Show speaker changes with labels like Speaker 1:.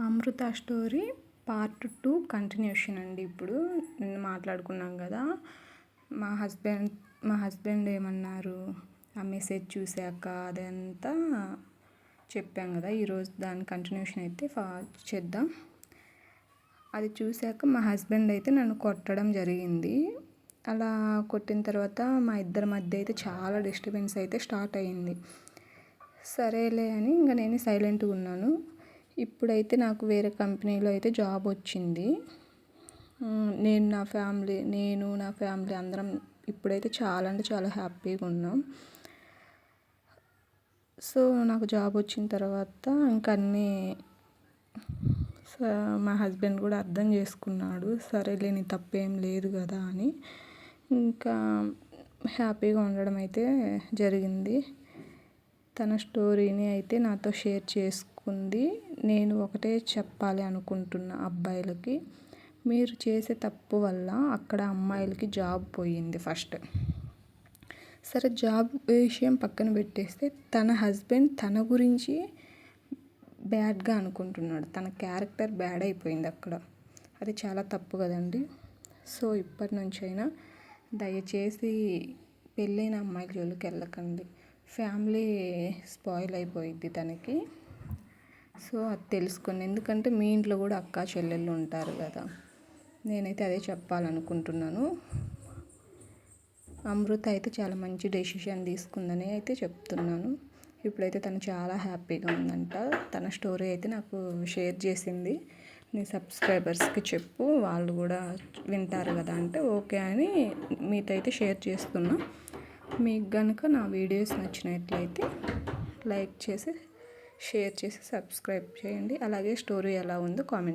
Speaker 1: అమృత story part 2 continuation అండి. ఇప్పుడు నిన్న మాట్లాడుకున్నాం కదా, మా హస్బెండ్ ఏమన్నారు, ఆ మెసేజ్ చూశాక అదంతా చెప్పాం కదా. ఈరోజు దాని కంటిన్యూషన్ అయితే చేద్దాం. అది చూశాక మా హస్బెండ్ అయితే నన్ను కొట్టడం జరిగింది. అలా కొట్టిన తర్వాత మా ఇద్దరి మధ్య అయితే చాలా డిస్టర్బెన్స్ అయితే స్టార్ట్ అయ్యింది. సరేలే అని ఇంకా నేను సైలెంట్గా ఉన్నాను. ఇప్పుడైతే నాకు వేరే కంపెనీలో అయితే జాబ్ వచ్చింది. నేను నా ఫ్యామిలీ అందరం ఇప్పుడైతే చాలా అంటే చాలా హ్యాపీగా ఉన్నాం. సో నాకు జాబ్ వచ్చిన తర్వాత ఇంకా అన్నీ మా హస్బెండ్ కూడా అర్థం చేసుకున్నాడు. సరేలే నీ తప్పేం లేదు కదా అని ఇంకా హ్యాపీగా ఉండడం అయితే జరిగింది. తన స్టోరీని అయితే నాతో షేర్ చేసుకుంది. నేను ఒకటే చెప్పాలి అనుకుంటున్న అబ్బాయిలకి, మీరు చేసే తప్పు వల్ల అక్కడ అమ్మాయిలకి జాబ్ పోయింది. ఫస్ట్ సరే జాబ్ విషయం పక్కన పెట్టేస్తే తన హస్బెండ్ తన గురించి బ్యాడ్గా అనుకుంటున్నాడు. తన క్యారెక్టర్ బ్యాడ్ అయిపోయింది అక్కడ. అది చాలా తప్పు కదండి. సో ఇప్పటి నుంచైనా దయచేసి పెళ్ళైన అమ్మాయిల జోలికి వెళ్ళకండి. ఫ్యామిలీ స్పాయిల్ అయిపోయింది తనకి. సో అది తెలుసుకోండి. ఎందుకంటే మీ ఇంట్లో కూడా అక్క చెల్లెళ్ళు ఉంటారు కదా. నేనైతే అదే చెప్పాలనుకుంటున్నాను. అమృత అయితే చాలా మంచి డెసిషన్ తీసుకుందని అయితే చెప్తున్నాను. ఇప్పుడైతే తను చాలా హ్యాపీగా ఉందంట. తన స్టోరీ అయితే నాకు షేర్ చేసింది. నీ సబ్స్క్రైబర్స్కి చెప్పు, వాళ్ళు కూడా వింటారు కదా అంటే ఓకే అని మీతో అయితే షేర్ చేస్తున్నా. మీకు కనుక నా వీడియోస్ నచ్చినట్లయితే లైక్ చేసి, షేర్ చేసి, సబ్స్క్రైబ్ చేయండి. అలాగే స్టోరీ ఎలా ఉందో కామెంట్